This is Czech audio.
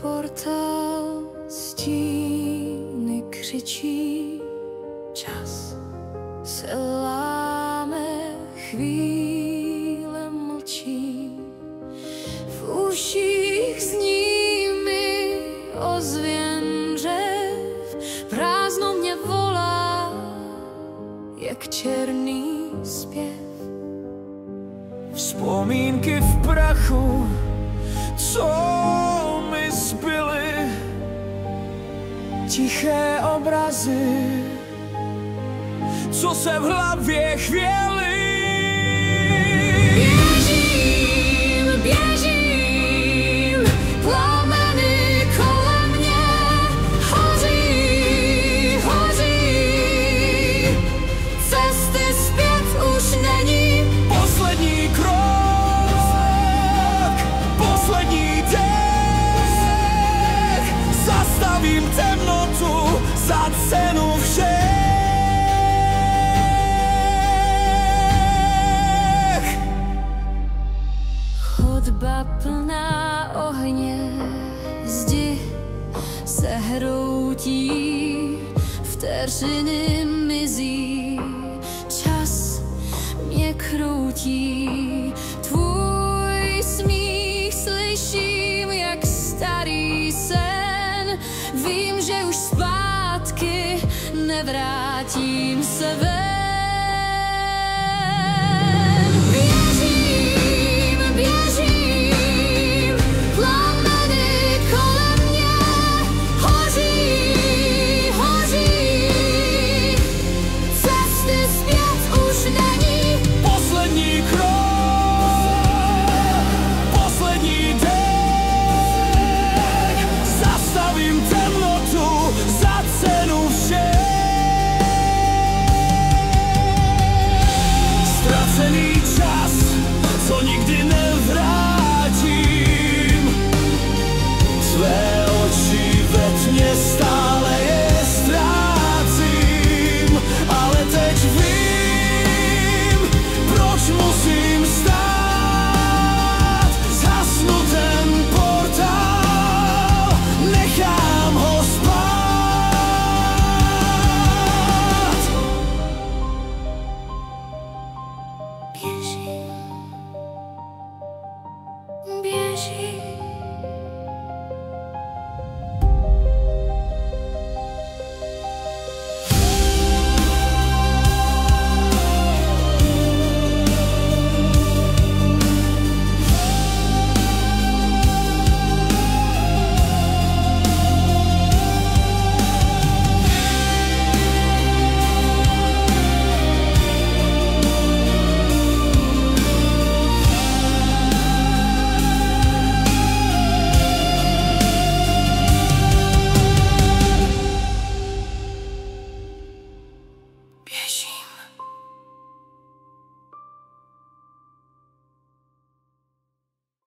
Portál stíny křičí, čas se láme, chvíle mlčí, v uších zní mi ozvěn řev, prázdno mě volá, jak černý zpěv. Vzpomínky v prachu, co mi zbyly, tiché obrazy, co se v hlavě chvěly. Běžím, běžím, plameny kolem mě hoří, hoří. Cesty zpět už není. Poslední krok, poslední dech, zastavím temnotu za cenu všech. Chodba plná ohně, zdi se hroutí, vteřiny mizí, čas mě kroutí. Tvůj smích slyším jak starý sen, vím, že už zpátky nevrátím se ven.